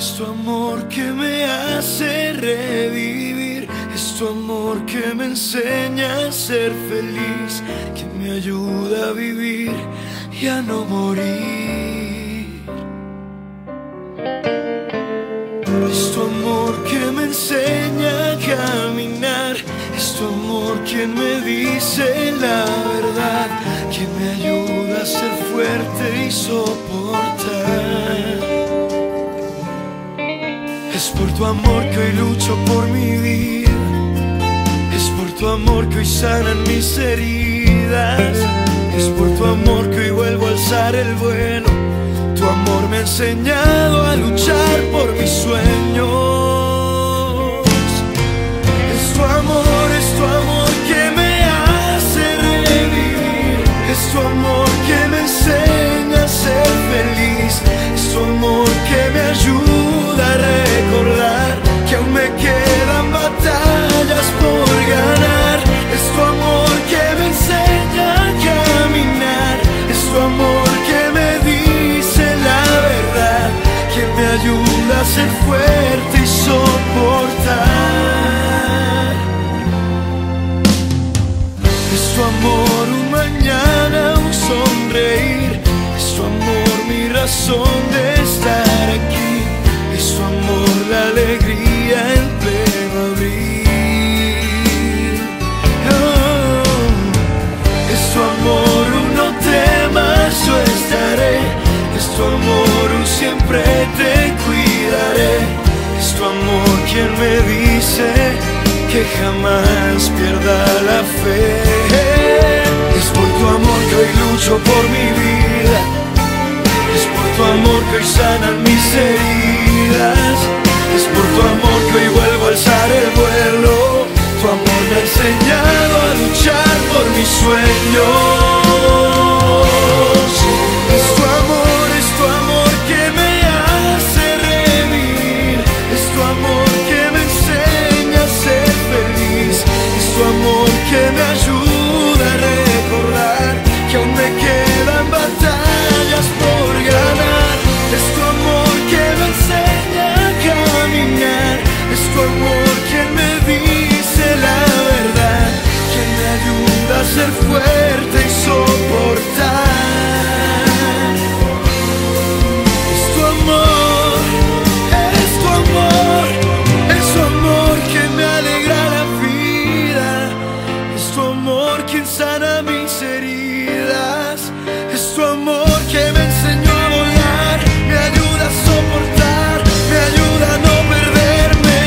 Es tu amor que me hace revivir, es tu amor que me enseña a ser feliz, que me ayuda a vivir y a no morir. Es tu amor que me enseña a caminar, es tu amor quien me dice la verdad, que me ayuda a ser fuerte y soportar. Es por tu amor que hoy lucho por mi vida, es por tu amor que hoy sanan mis heridas, es por tu amor que hoy vuelvo a alzar el vuelo. Tu amor me ha enseñado a luchar por mis sueños. Es tu amor que me hace revivir, es tu amor que me enseña a ser feliz, es tu amor que me ayuda a recordar que aún me quedan batallas por ganar. Es tu amor que me enseña a caminar, es tu amor que me dice la verdad, que me ayuda a ser fuerte y soportar. Es tu amor un mañana, un sonreír, es tu amor mi razón de estar aquí, es tu amor la alegría en pleno abril. Oh, es tu amor un no temas, yo estaré, es tu amor un siempre te cuidaré, es tu amor quien me dice que jamás pierda la fe. Es por tu amor que hoy lucho por mi vida, es por tu amor que hoy sanan mis heridas, es por tu amor que hoy vuelvo a alzar el vuelo. Tu amor me ha enseñado a luchar por mis sueños. Es tu amor que me hace revivir, es tu amor que me enseña a ser feliz, es tu amor que me ayuda a recordar que aún me quedan batallas por ganar. Es tu amor que me enseña a caminar, es tu amor quien me dice la verdad, quien me ayuda a ser fuerte y soportar. Es tu amor, es tu amor, es tu amor que me alegra la vida, es tu amor quien sana mis heridas, es tu amor que me enseñó a volar, me ayuda a soportar, me ayuda a no perderme.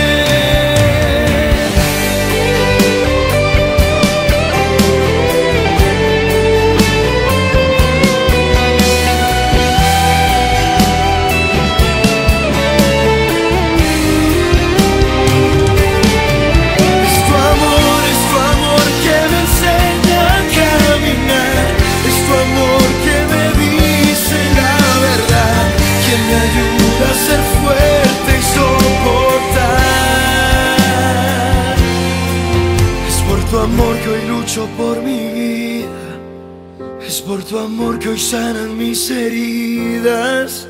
Es tu amor que me enseña a caminar, es tu amor que me dice la verdad, que me ayuda a ser fuerte y soportar. Es por tu amor que hoy lucho por mi vida, es por tu amor que hoy sanan mis heridas,